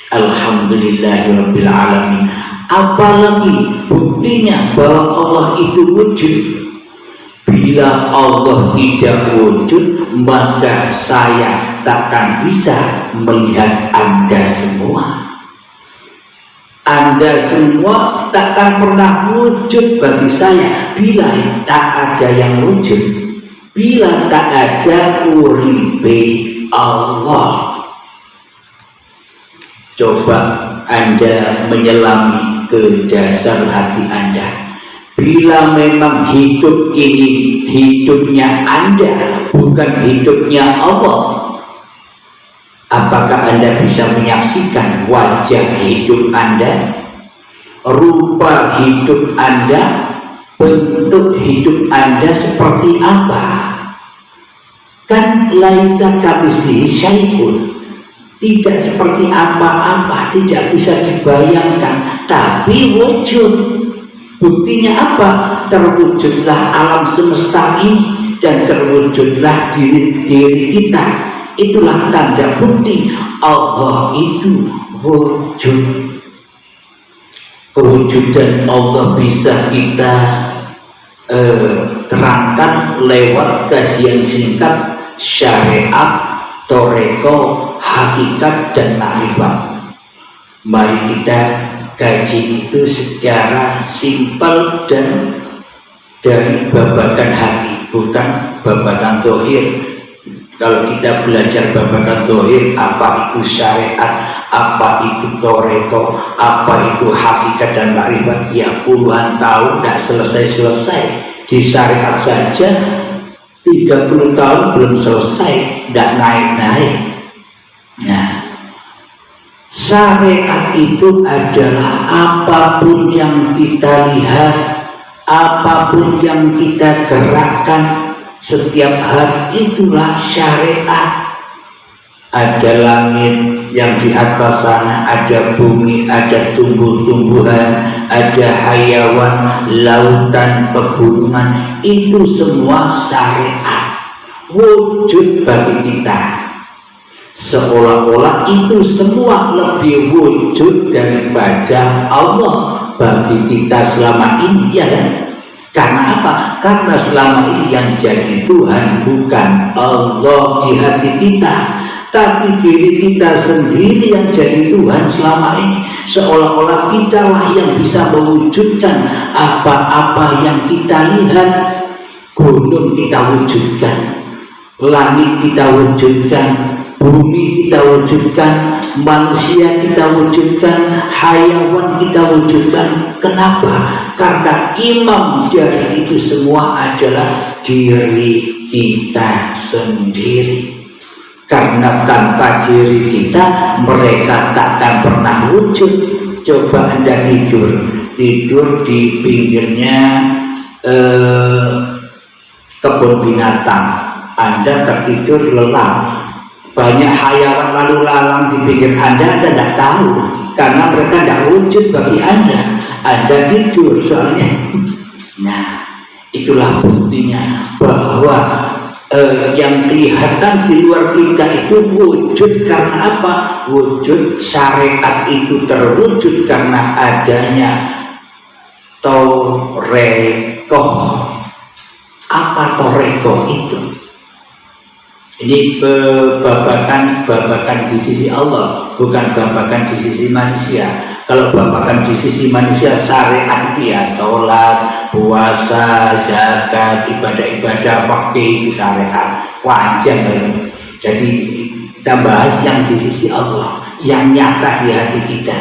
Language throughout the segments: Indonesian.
Alhamdulillahirabbil alamin. Apalagi buktinya bahwa Allah itu wujud. Bila Allah tidak wujud, maka saya takkan bisa melihat Anda semua. Anda semua takkan pernah wujud bagi saya bila tak ada yang wujud, bila tak ada uribe Allah. Coba Anda menyelami ke dasar hati Anda. Bila memang hidup ini hidupnya Anda, bukan hidupnya Allah, apakah Anda bisa menyaksikan wajah hidup Anda, rupa hidup Anda, bentuk hidup Anda seperti apa? Kan laisa kamitslihi syai'un, tidak seperti apa-apa, tidak bisa dibayangkan, tapi wujud. Buktinya apa? Terwujudlah alam semesta ini dan terwujudlah diri kita. Itulah tanda bukti Allah itu wujud. Kewujudan Allah bisa kita terangkan lewat kajian singkat syariat, toreko, hakikat, dan makrifat. Mari kita kaji itu secara simpel dan dari babakan hati, bukan babakan zahir. Kalau kita belajar babakan zahir, apa itu syariat, apa itu toreko, apa itu hakikat dan makrifat, ya puluhan tahun tidak selesai-selesai. Di syariat saja 30 tahun belum selesai, tidak naik-naik. Nah, syariat itu adalah apapun yang kita lihat, apapun yang kita gerakkan setiap hari, itulah syariat. Ada langit yang di atas sana, ada bumi, ada tumbuh-tumbuhan, ada hayawan, lautan, pegunungan, itu semua syariat wujud bagi kita. Seolah-olah itu semua lebih wujud daripada Allah bagi kita selama ini, ya kan? Karena apa? Karena selama ini yang jadi Tuhan bukan Allah di hati kita, tapi diri kita sendiri yang jadi Tuhan selama ini. Seolah-olah kitalah yang bisa mewujudkan apa-apa yang kita lihat. Gunung kita wujudkan, langit kita wujudkan, bumi kita wujudkan, manusia kita wujudkan, hayawan kita wujudkan. Kenapa? Karena imam dari itu semua adalah diri kita sendiri. Karena tanpa diri kita, mereka takkan pernah wujud. Coba Anda tidur di pinggirnya kebun binatang, Anda tertidur lelap. Banyak hayawan lalu lalang di pinggir Anda tidak tahu, karena mereka tidak wujud bagi Anda. Anda tidur soalnya. Nah, itulah buktinya bahwa yang kelihatan di luar kita itu wujud karena apa? Wujud syariat itu terwujud karena adanya toreko. Apa toreko itu? Ini babakan di sisi Allah, bukan babakan di sisi manusia. Kalau babakan di sisi manusia, syariat itu ya sholat, puasa, zakat, ibadah-ibadah, fakih, itu syariat, panjang. Jadi kita bahas yang di sisi Allah, yang nyata di hati kita.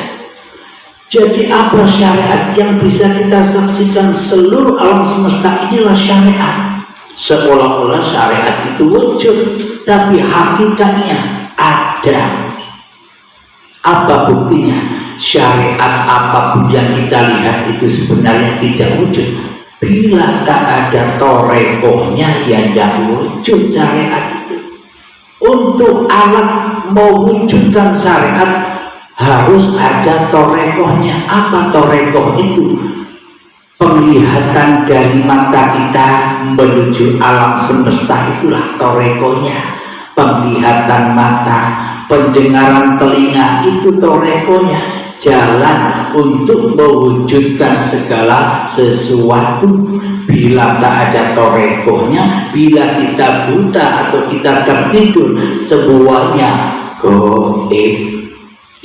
Jadi apa syariat yang bisa kita saksikan seluruh alam semesta? Inilah syariat. Seolah-olah syariat itu wujud, tapi hakikatnya ada. Apa buktinya? Syariat apapun yang kita lihat itu sebenarnya tidak wujud. Bila tak ada torekohnya, ya tidak wujud syariat itu. Untuk alat mewujudkan syariat harus ada torekohnya. Apa torekoh itu? Penglihatan dari mata kita menuju alam semesta, itulah torekonya. penglihatan mata, pendengaran telinga, itu torekonya. Jalan untuk mewujudkan segala sesuatu. Bila tak ada torekonya, bila kita buta atau kita tertidur, semuanya goib.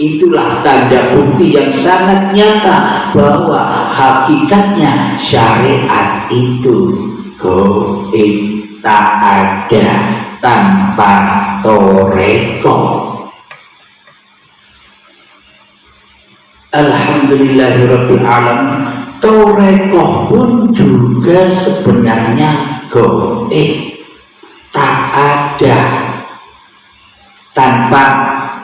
Itulah tanda bukti yang sangat nyata bahwa hakikatnya syariat itu goib, tak ada tanpa toreko. Alhamdulillahirabbil alamin. Toreko pun juga sebenarnya goib, tak ada tanpa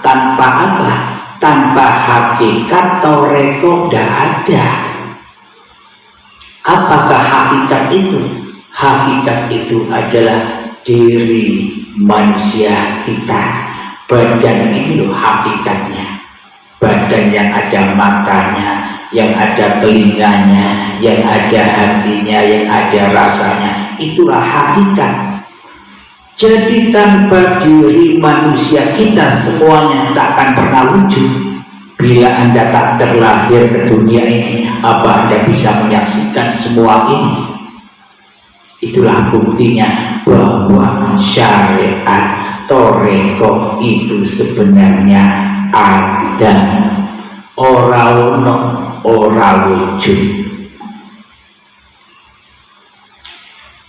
apa? Tanpa hakikat toreko tidak ada. Apakah hakikat itu? Hakikat itu adalah diri manusia kita. Badan ini loh hakikatnya. Badan yang ada matanya, yang ada telinganya, yang ada hatinya, yang ada rasanya, itulah hakikat. Jadi tanpa diri manusia kita semuanya tak akan pernah wujud. Bila Anda tak terlahir ke dunia ini, apa Anda bisa menyaksikan semua ini? Itulah buktinya bahwa syariat toreko itu sebenarnya ada, ora ono, ora wujud.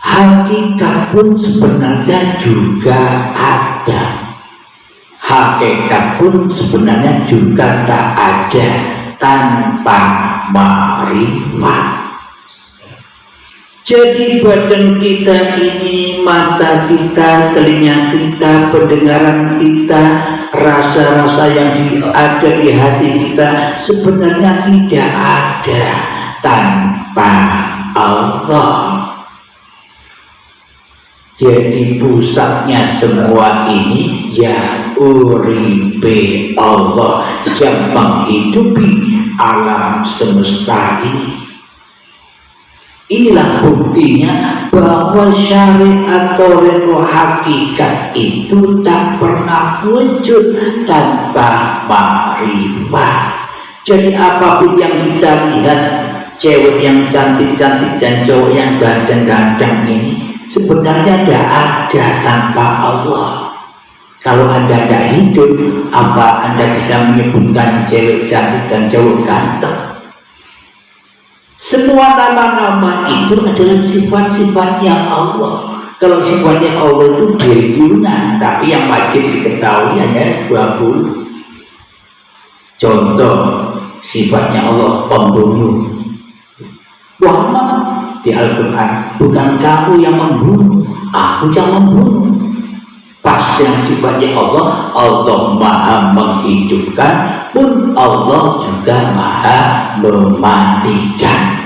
Hakikat pun sebenarnya juga ada. Hakikat pun sebenarnya juga tak ada tanpa ma'rifat. Jadi badan kita ini, mata kita, telinga kita, pendengaran kita, rasa-rasa yang ada di hati kita sebenarnya tidak ada tanpa Allah. Jadi pusatnya semua ini ya uribe Allah yang menghidupi alam semesta ini. Inilah buktinya bahwa syariat toreko hakikat itu tak pernah wujud tanpa ma'rifat. Jadi apapun yang kita lihat, cewek yang cantik-cantik dan cowok yang ganteng-ganteng ini sebenarnya tidak ada tanpa Allah. Kalau Anda tidak hidup, apa Anda bisa menyebutkan cewek cantik dan cowok ganteng? Semua nama-nama itu adalah sifat-sifatnya Allah. Kalau sifatnya Allah itu biljunan, tapi yang wajib diketahui hanya 20. Contoh sifatnya Allah pembunuh. Muhammad di Al-Quran, bukan kamu yang membunuh, aku yang membunuh. Pas dengan sifatnya Allah, Allah maha menghidupkan, pun Allah juga maha mematikan.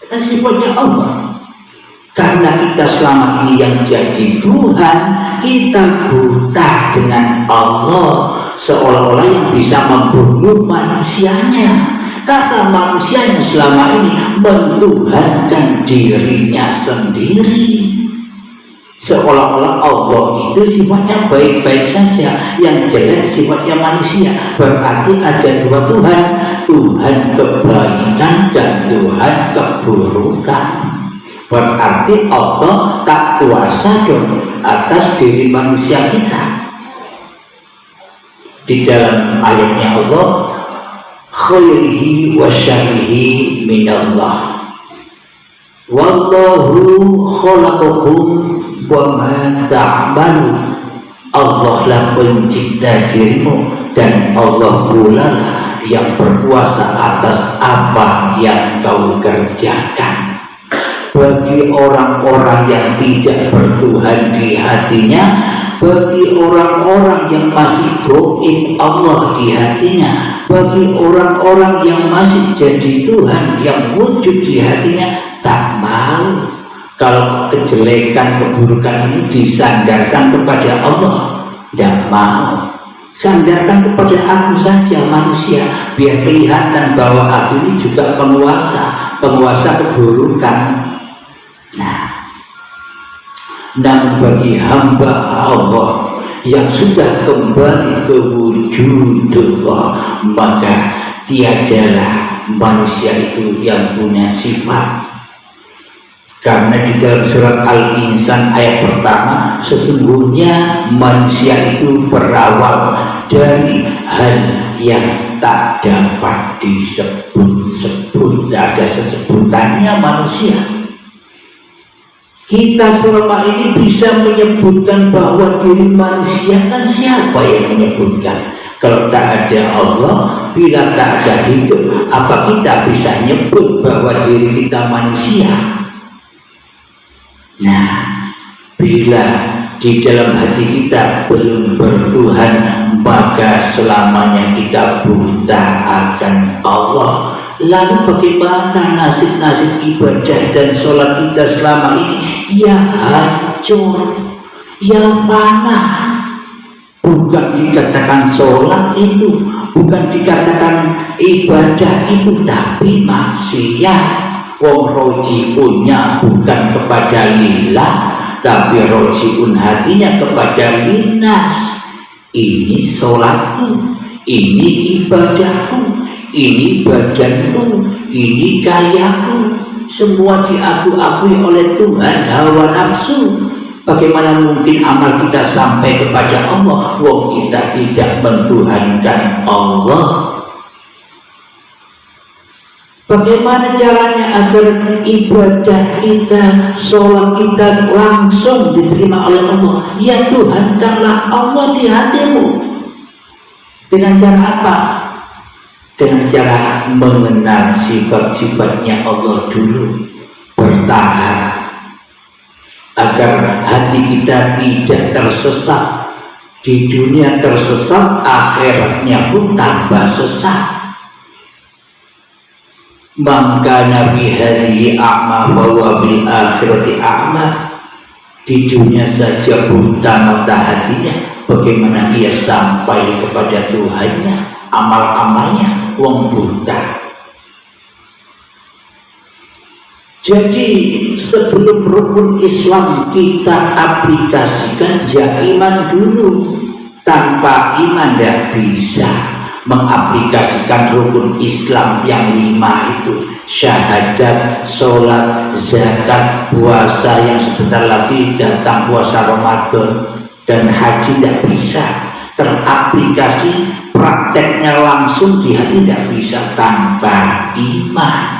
Itu sifatnya Allah. Karena kita selama ini yang jadi Tuhan, kita buta dengan Allah, seolah-olah yang bisa membunuh manusianya. Karena manusia yang selama ini mentuhankan dirinya sendiri, seolah-olah Allah itu sifatnya baik-baik saja, yang jelek sifatnya manusia. Berarti ada dua Tuhan, Tuhan kebaikan dan Tuhan keburukan. Berarti Allah tak kuasa dong atas diri manusia kita. Di dalam ayatnya Allah, khairihi wa syarrihi minallah, wallahu khalaqakum wa ma ta'malu. Allah lah pencipta dirimu dan Allah pula lah yang berkuasa atas apa yang kau kerjakan. Bagi orang-orang yang tidak bertuhan di hatinya, bagi orang-orang yang masih goib Allah di hatinya, bagi orang-orang yang masih jadi Tuhan yang wujud di hatinya, tak mau kalau kejelekan, keburukan ini disandarkan kepada Allah. Tidak mau. Sandarkan kepada aku saja manusia, biar kelihatan bahwa aku ini juga penguasa keburukan. Namun bagi hamba Allah yang sudah kembali ke wujudullah, maka tiadalah manusia itu yang punya sifat. Karena di dalam surat Al-Insan ayat pertama, sesungguhnya manusia itu berawal dari hal yang tak dapat disebut-sebut, tidak ada sesebutannya manusia. Kita selama ini bisa menyebutkan bahwa diri manusia, kan siapa yang menyebutkan? Kalau tak ada Allah, bila tak ada hidup, apa kita bisa nyebut bahwa diri kita manusia? Nah, bila di dalam hati kita belum bertuhan, maka selamanya kita buta akan Allah. Lalu bagaimana nasib-nasib ibadah dan sholat kita selama ini? Ya hancur, ya panah. Bukan dikatakan sholat itu, bukan dikatakan ibadah itu, tapi maksiat. Wong rojiunnya bukan kepada lillah, tapi rojiun hatinya kepada linas. Ini sholatku, ini ibadahku, ini badanku, ini kayaku, semua diakui oleh Tuhan. Hawa nafsu. Bagaimana mungkin amal kita sampai kepada Allah, wong kita tidak mentuhankan Allah? Bagaimana caranya agar ibadah kita, sholat kita langsung diterima oleh Allah? Ya tuhankanlah Allah di hatimu. Dengan cara apa? Dengan cara mengenal sifat-sifatnya Allah dulu, bertahan agar hati kita tidak tersesat. Di dunia tersesat, akhiratnya pun tambah sesat. Maka Nabi hadhihi a'ma wa bil akhirati a'ma. Di dunia saja buta mata hatinya, bagaimana ia sampai kepada Tuhannya? Amal-amalnya wong buta. Jadi sebelum rukun Islam kita aplikasikan, ya iman dulu. Tanpa iman tidak bisa mengaplikasikan rukun Islam yang 5 itu, syahadat, sholat, zakat, puasa yang sebentar lagi datang, puasa Ramadan dan haji, tidak bisa teraplikasi prakteknya langsung di hati, tidak bisa tanpa iman.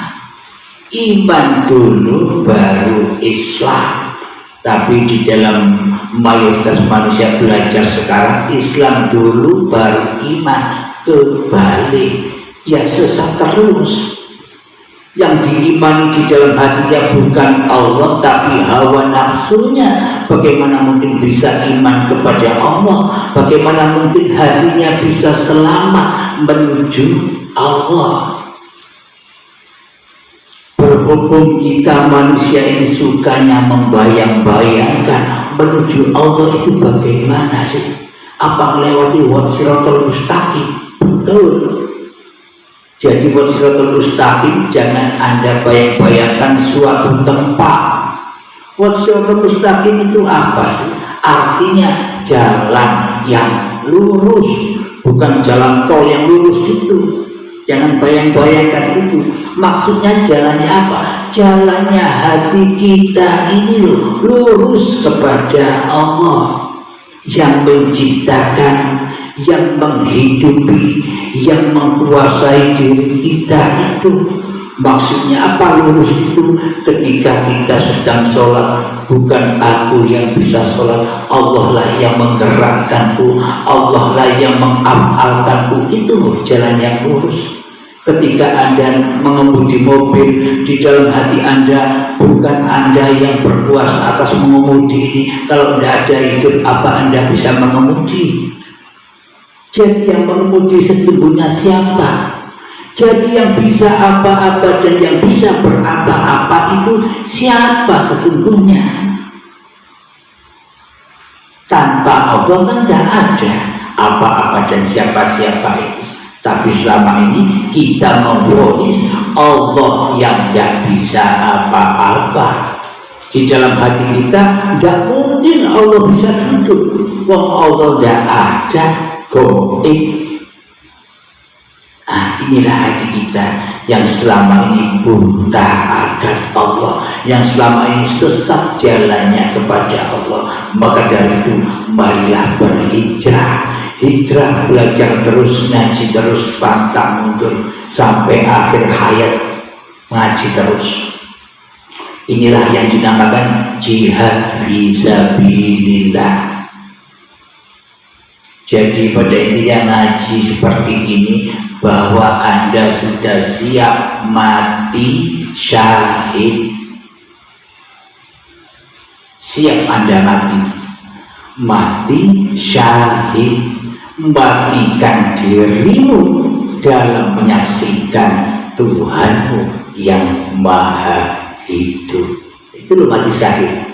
Iman dulu baru Islam. Tapi di dalam mayoritas manusia belajar sekarang, Islam dulu baru iman. Kebalik, ya sesat terus. Yang diimani di dalam hatinya bukan Allah, tapi hawa nafsunya. Bagaimana mungkin bisa iman kepada Allah? Bagaimana mungkin hatinya bisa selamat menuju Allah? Berhubung kita manusia ini sukanya membayang-bayangkan menuju Allah itu bagaimana sih? Apa melewati siratal mustaqim? Betul. Jadi siratal mustaqim jangan Anda bayang-bayangkan suatu tempat. Siratal mustaqim itu apa sih? Artinya jalan yang lurus, bukan jalan tol yang lurus itu. Jangan bayang-bayangkan itu. Maksudnya jalannya apa? Jalannya hati kita ini loh, lurus kepada Allah yang menciptakan, yang menghidupi, yang menguasai diri kita itu. Maksudnya apa lurus itu? Ketika kita sedang sholat, bukan aku yang bisa sholat, Allah lah yang menggerakkanku, Allah lah yang mengafalkanku. Itu jalan yang lurus. Ketika Anda mengemudi mobil, di dalam hati Anda bukan Anda yang berkuasa atas mengemudi ini. Kalau tidak ada hidup, apa Anda bisa mengemudi? Jadi yang mengemudi sesungguhnya siapa? Jadi yang bisa apa-apa dan yang bisa berapa-apa itu siapa sesungguhnya? Tanpa Allah kan tidak ada apa-apa dan siapa-siapa itu. Tapi selama ini kita memvonis Allah yang tidak bisa apa-apa. Di dalam hati kita tidak mungkin Allah bisa duduk. Wong Allah tidak ada, goib. Nah, inilah hati kita yang selama ini buta akan Allah, yang selama ini sesat jalannya kepada Allah. Maka dari itu marilah berhijrah. Hijrah, belajar terus, ngaji terus, pantang mundur sampai akhir hayat, ngaji terus. Inilah yang dinamakan jihad fisabilillah. Jadi pada intinya ngaji seperti ini, bahwa Anda sudah siap mati syahid. Siap Anda mati syahid, matikan dirimu dalam menyaksikan Tuhanmu yang maha hidup. Itu loh mati syahid.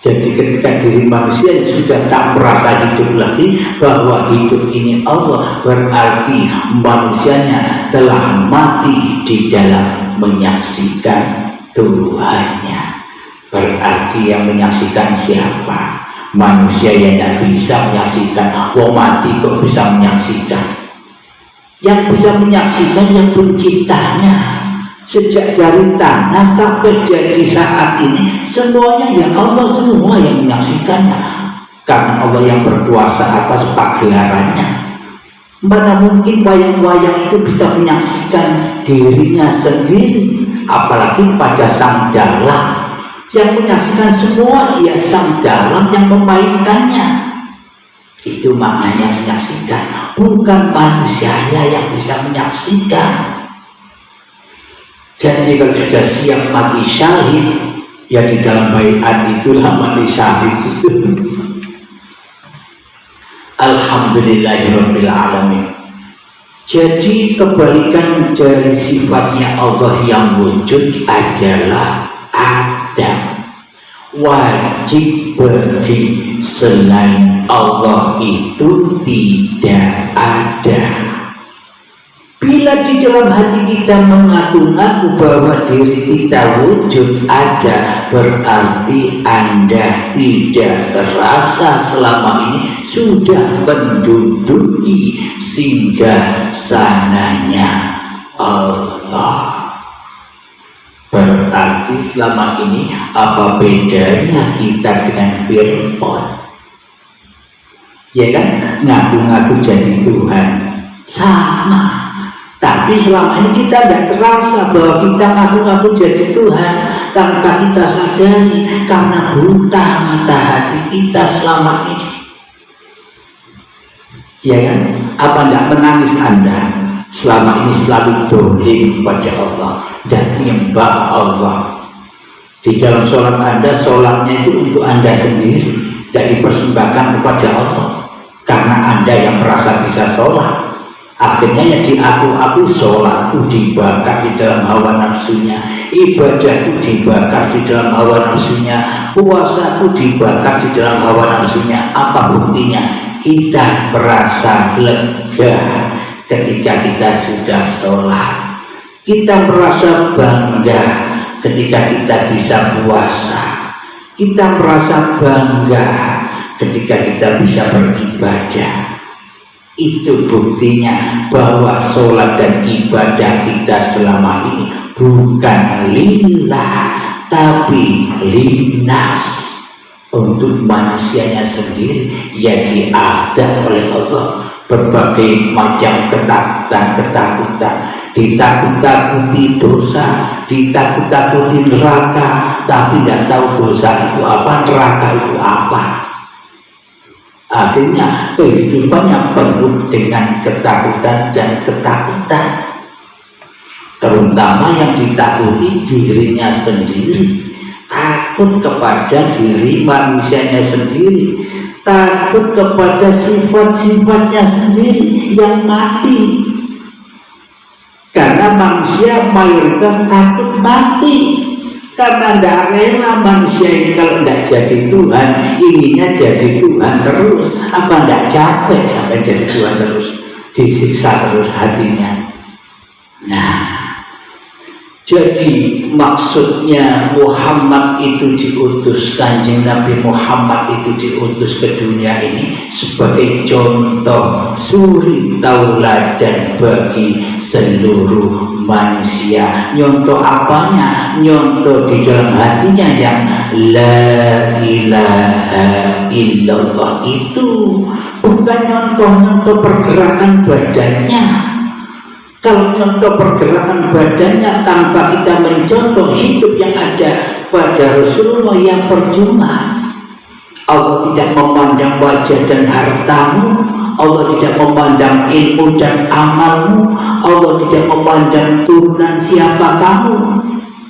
Jadi ketika diri manusia sudah tak merasa hidup lagi, bahwa hidup ini Allah, berarti manusianya telah mati di dalam menyaksikan Tuhannya. Berarti yang menyaksikan siapa? Manusia yang tidak bisa menyaksikan. Wong mati kok bisa menyaksikan? Yang bisa menyaksikan yang penciptanya. Sejak dari tanah sampai jadi saat ini, semuanya ya Allah semua yang menyaksikannya. Karena Allah yang berkuasa atas pagelarannya. Mana mungkin wayang-wayang itu bisa menyaksikan dirinya sendiri, apalagi pada sang dalang. Yang menyaksikan semua ya sang dalang yang memainkannya. Itu maknanya menyaksikan, bukan manusianya yang bisa menyaksikan. Jadi kalau sudah siap mati syahid, ya di dalam baiat itulah mati syahid. Alhamdulillahirabbil alamin. Jadi kebalikan dari sifatnya Allah yang wujud adalah ada. Wajib bagi selain Allah itu tidak ada. Bila di dalam hati kita mengaku-ngaku bahwa diri kita wujud ada, berarti Anda tidak terasa selama ini sudah menduduki singgah sananya Allah. Berarti selama ini apa bedanya kita dengan Fir'aun? Ya kan? Ngaku-ngaku jadi Tuhan. Sama. Tapi selama ini kita tidak terasa bahwa kita ngaku-ngaku jadi Tuhan tanpa kita sadari, karena buta mata hati kita selama ini. Ya kan? Apa tidak menangis Anda selama ini selalu dolim kepada Allah dan menyembah Allah? Di dalam sholat Anda, sholatnya itu untuk Anda sendiri, tidak dipersembahkan kepada Allah, karena Anda yang merasa bisa sholat. Akhirnya yang diaku-aku, sholatku dibakar di dalam hawa nafsunya, ibadahku dibakar di dalam hawa nafsunya, puasaku dibakar di dalam hawa nafsunya. Apa buktinya? Kita merasa lega ketika kita sudah sholat. Kita merasa bangga ketika kita bisa puasa. Kita merasa bangga ketika kita bisa beribadah. Itu buktinya bahwa sholat dan ibadah kita selama ini bukan lillah, tapi linnas, untuk manusianya sendiri. Ya diadab oleh Allah berbagai macam ketakutan, ditakut-takuti dosa, ditakut-takuti neraka, tapi tidak tahu dosa itu apa, neraka itu apa. Akhirnya kehidupannya penuh dengan ketakutan dan ketakutan. Terutama yang ditakuti dirinya sendiri, takut kepada diri manusianya sendiri, takut kepada sifat-sifatnya sendiri yang mati. Karena manusia mayoritas takut mati. Karena tidak rela manusia ini kalau tidak jadi Tuhan, inginnya jadi Tuhan terus. Apa tidak capek sampai jadi Tuhan terus, disiksa terus hatinya? Nah, Jadi maksudnya Muhammad itu diutus, Kanjeng Nabi Muhammad itu diutus ke dunia ini sebagai contoh suri tauladan bagi seluruh manusia. Nyontoh apanya? Nyontoh di dalam hatinya yang la ilaha illallah itu, bukan nyontoh pergerakan badannya. Kalau contoh pergerakan badannya tanpa kita mencontoh hidup yang ada pada Rasulullah, yang percuma. Allah tidak memandang wajah dan hartamu, Allah tidak memandang ilmu dan amalmu, Allah tidak memandang turunan siapa kamu.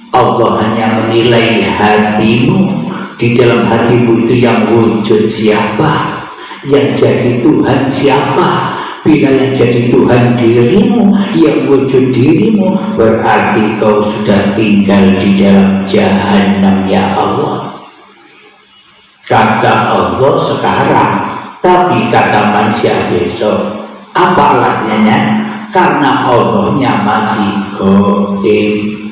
Allah hanya menilai hatimu. Di dalam hatimu itu yang wujud siapa, yang jadi Tuhan siapa. Bila yang jadi Tuhan dirimu, yang wujud dirimu, berarti kau sudah tinggal di dalam jahanam ya Allah. Kata Allah sekarang, tapi kata manusia besok. Apa alasannya? Karena Allahnya masih goib.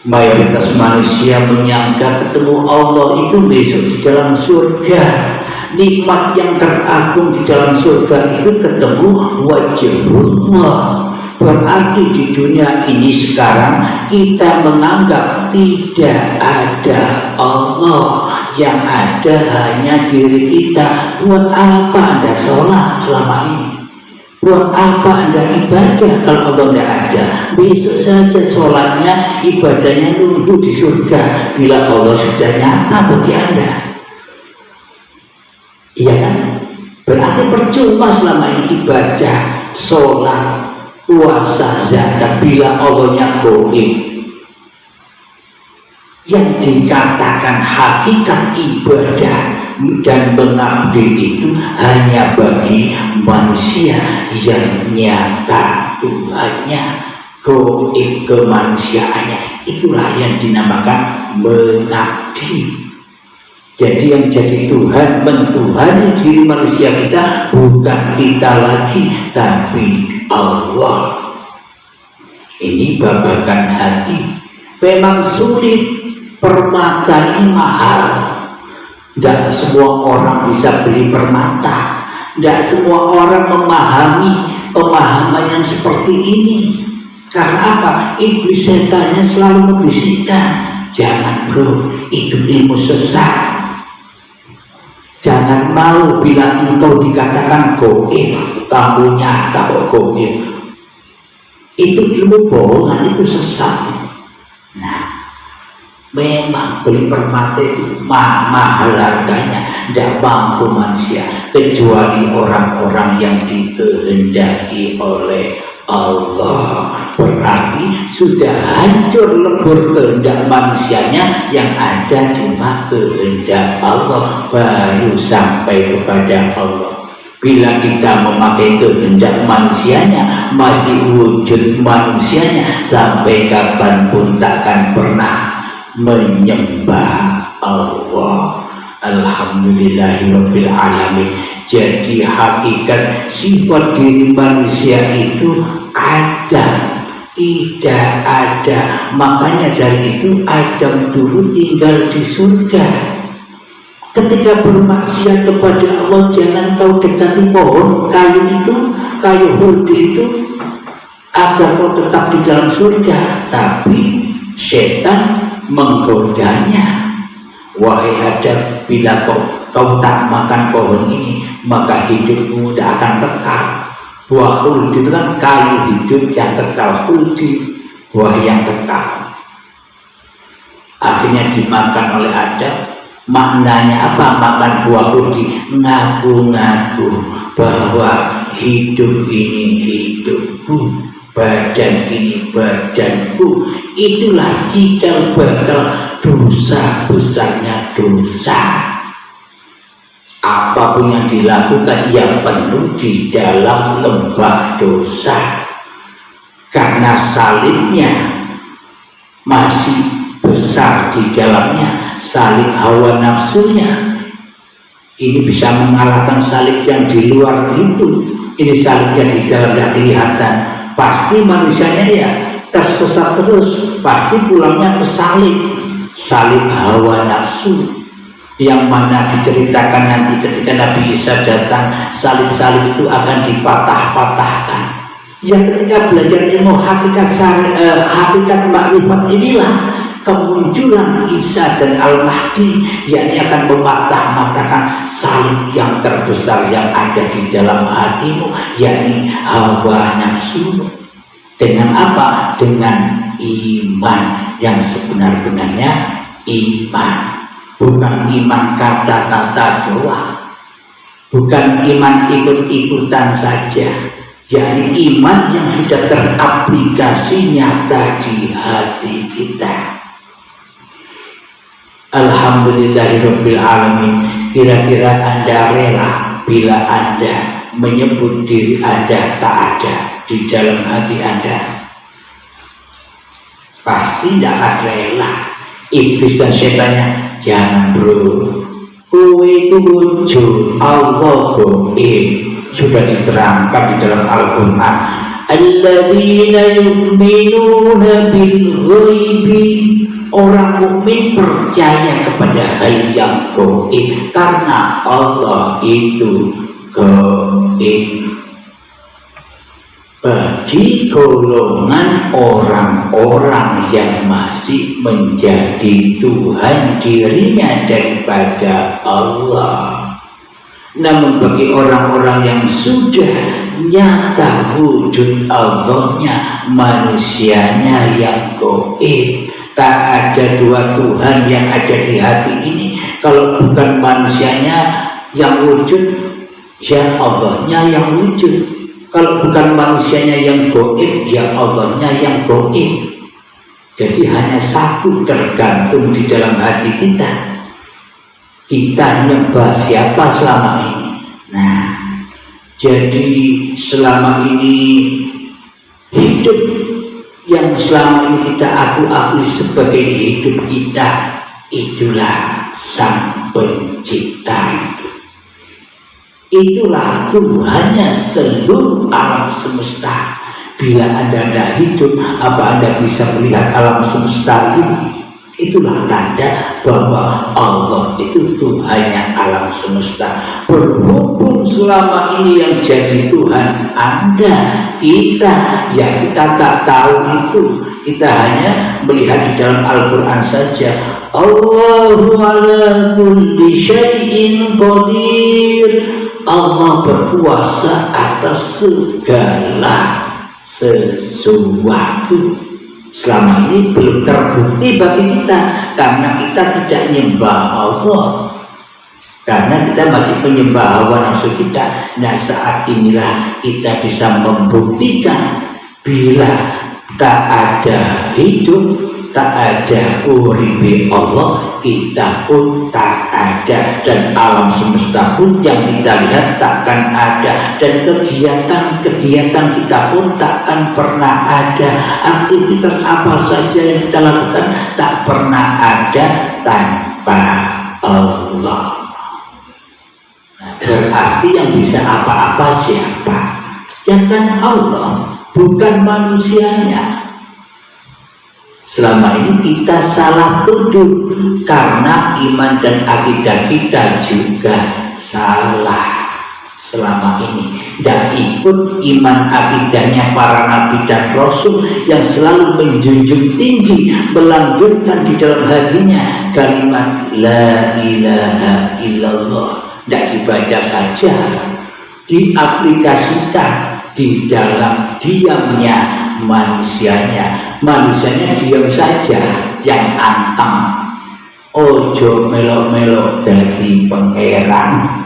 Mayoritas manusia menyangka ketemu Allah itu besok di dalam surga. Nikmat yang teragung di dalam surga itu ketemu wajhullah. Berarti di dunia ini sekarang kita menganggap tidak ada Allah, yang ada hanya diri kita. Buat apa Anda sholat selama ini? Buat apa Anda ibadah kalau Allah tidak ada? Besok saja sholatnya, ibadahnya nunggu di surga bila Allah sudah nyata bagi Anda. Iya kan? Berarti percuma selama ini ibadah, sholat, puasa, zakat bila Allahnya goib. Yang dikatakan hakikat ibadah dan mengabdi itu hanya bagi manusia yang nyata Tuhannya, goib kemanusiaannya. Itulah yang dinamakan mengabdi. Jadi yang jadi Tuhan, mentuhani diri manusia kita bukan kita lagi, tapi Allah. Ini babakan hati. Memang sulit, permata ini mahal. Tidak semua orang bisa beli permata. Tidak semua orang memahami pemahaman yang seperti ini. Karena apa? Iblis setannya selalu membisikkan, jangan bro, itu ilmu sesat. Jangan mau bila engkau dikatakan goib, kamu nyata kok goib. Itu ilmu bohongan, itu sesat. Nah, memang beli permata itu mahal harganya, tidak mampu manusia kecuali orang-orang yang dikehendaki oleh Allah. Berarti sudah hancur lebur kehendak manusianya, yang ada cuma kehendak Allah, baru sampai kepada Allah. Bila kita memakai kehendak manusianya, masih wujud manusianya, sampai kapanpun takkan pernah menyembah Allah. Alhamdulillahirabbil alamin. Jadi hakikat sifat diri manusia itu ada, tidak ada. Makanya dari itu Adam dulu tinggal di surga. Ketika bermaksiat kepada Allah, jangan kau dekati pohon kayu itu, kayu huldi itu, agar kau tetap di dalam surga. Tapi setan menggodanya. Wahai Adam, bila kau tak makan pohon ini, maka hidupmu tidak akan kekal. Buah huldi itu kan kayu hidup yang kekal, huldi, buah yang kekal. Akhirnya dimakan oleh Adam. Maknanya apa makan buah huldi? Ngaku-ngaku bahwa hidup ini hidupku, badan ini badanku. Itulah cikal bakal dosa besarnya dosa. Apapun yang dilakukan yang penuh di dalam lembah dosa, karena salibnya masih besar di dalamnya, salib hawa nafsunya. Ini bisa mengalahkan salib yang di luar itu. Ini salib yang di dalam tidak kelihatan, pasti manusianya ya tersesat terus, pasti pulangnya ke salib hawa nafsu, yang mana diceritakan nanti ketika Nabi Isa datang, salib-salib itu akan dipatah-patahkan. Yang ketika belajar ilmu hakikat makrifat inilah kemunculan Isa dan Al-Mahdi, yakni akan mematah-matahkan salib yang terbesar yang ada di dalam hatimu, yakni hawa nafsu. Dengan apa? Dengan iman yang sebenar-benarnya iman. Bukan iman kata-kata doang, bukan iman ikut-ikutan saja, yakni iman yang sudah teraplikasi nyata di hati kita. Alhamdulillahirabbil alamin. Kira-kira Anda rela bila Anda menyebut diri Anda tak ada di dalam hati Anda? Pasti tidak rela. Iblis dan setannya, jangan bro, kowe itu wujud Allah sudah diterangkan di dalam Al-Quran. Alladzina yu'minuna bil ghaibi, orang mukmin percaya kepada hal yang gaib karena Allah itu gaib. Bagi golongan orang-orang yang masih menjadi Tuhan dirinya daripada Allah, namun bagi orang-orang yang sudah nyata wujud Allahnya, manusianya yang gaib, tak ada dua Tuhan yang ada di hati ini. Kalau bukan manusianya yang wujud, ya Allahnya yang wujud. Kalau bukan manusianya yang gaib, ya Allahnya yang gaib. Jadi hanya satu, tergantung di dalam hati kita. Kita nyembah siapa selama ini? Nah, jadi selama ini hidup yang selama ini kita akui sebagai hidup kita, itulah Sang Pencipta itu. Itulah Tuhannya seluruh alam semesta. Bila Anda tidak hidup, apa Anda bisa melihat alam semesta ini? Itulah tanda bahwa Allah itu Tuhannya alam semesta. Berhubung selama ini yang jadi Tuhan Anda, kita, ya kita tak tahu itu. Kita hanya melihat di dalam Al-Quran saja. Allahu ala kulli syai'in qadir. Allah berkuasa atas segala sesuatu. Selama ini belum terbukti bagi kita karena kita tidak menyembah Allah, karena kita masih menyembah hawa nafsu kita. Nah, saat inilah kita bisa membuktikan bila tak ada hidup, tak ada uribe Allah, kita pun tak ada, dan alam semesta pun yang kita lihat takkan ada, dan kegiatan kita pun takkan pernah ada. Aktivitas apa saja yang kita lakukan tak pernah ada tanpa Allah. Nah, berarti yang bisa apa-apa siapa? Ya kan Allah, bukan manusianya. Selama ini kita salah tuduh karena iman dan akidah kita juga salah. Selama ini tidak ikut iman akidahnya para nabi dan rasul yang selalu menjunjung tinggi, melanggengkan di dalam hatinya kalimat la ilaha illallah. Tidak dibaca saja, diaplikasikan di dalam diamnya manusianya diam saja, yang anteng. Ojo melo-melo dadi pangeran,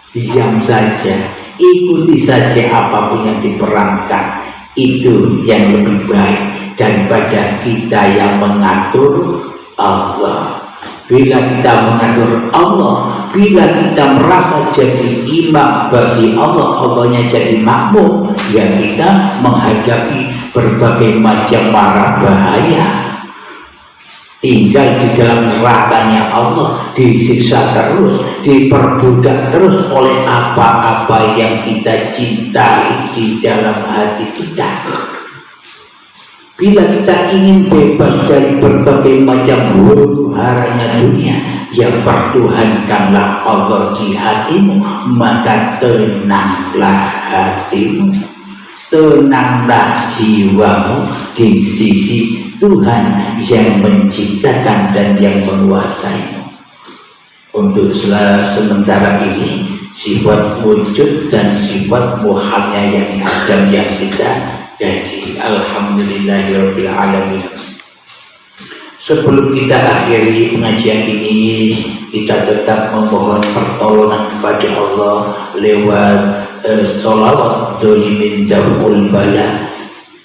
diam saja, ikuti saja apapun yang diperankan. Itu yang lebih baik daripada kita yang mengatur Allah. Bila kita mengatur Allah, bila kita merasa jadi imam bagi Allah, Allahnya jadi makmum, ya kita menghadapi berbagai macam mara bahaya. Tinggal di dalam nerakanya Allah, disiksa terus, diperbudak terus oleh apa-apa yang kita cintai di dalam hati kita. Bila kita ingin bebas dari berbagai macam huru-haranya dunia, ya pertuhankanlah Allah di hatimu, maka tenanglah hatimu, tenanglah jiwamu di sisi Tuhan yang menciptakan dan yang menguasaimu. Untuk sementara ini sifat wujud dan sifat muhalnya yang ada yang kita gaji. Alhamdulillahirabbil alamin. Sebelum kita akhiri pengajian ini, kita tetap memohon pertolongan kepada Allah lewat sholawat dolimin dawul bala.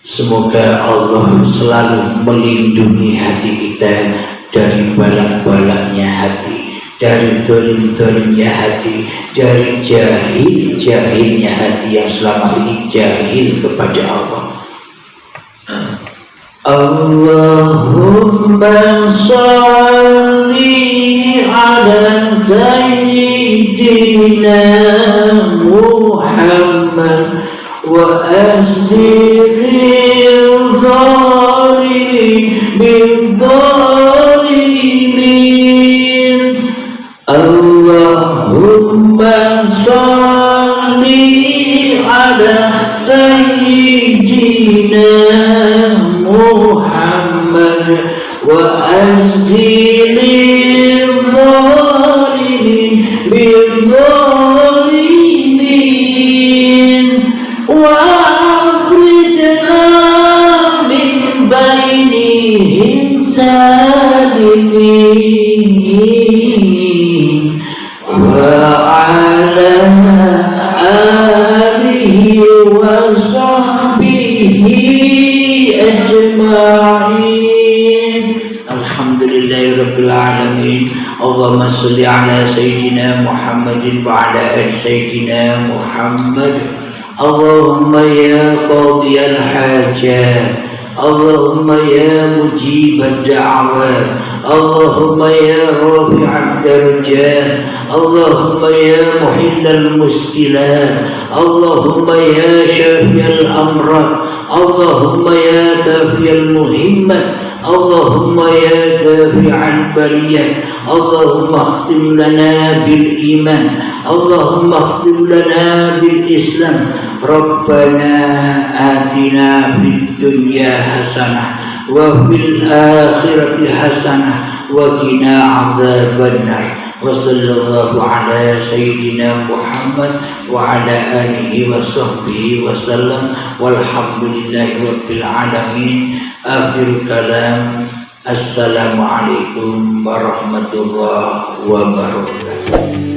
Semoga Allah selalu melindungi hati kita dari balak-balaknya hati, dari dolim-dolimnya hati, dari jahil-jahilnya hati yang selama ini jahil kepada Allah. Allahumma sholli ala sayyidina Muhammad wa asdilil zalimin bil zalimin. Allahumma sholli ala sayyidina Muhammad wa asdilil zalimin bil zalimin wa akhrijna min bainihim salimin wa ala alihi wa sahbihi ajma'in. Alhamdulillahirabbil alamin. Allahumma sholli ala sayyidina Muhammadin wa ala ali sayyidina Muhammad. Allahumma ya qadiyal hajat, Allahumma ya mujibad da'wat, Allahumma ya rafi'ad darajat, Allahumma ya muhillal muskilat, Allahumma ya syafiyal amrat, Allahumma ya kafiyal muhimmat, Allahumma ya dafi'al baliyat, Allahumma akhtim lana bil iman, Allahumma akhtim lana bil islam. Rabbana atina fid dunya hasanah wa fil akhirati hasanah wa qina adzabannar. Wa sallallahu ala sayyidina Muhammad wa ala alihi wa sahbihi wa sallam. Walhamdulillahi rabbil alamin. Akhir kalam. Assalamualaikum warahmatullahi wabarakatuh.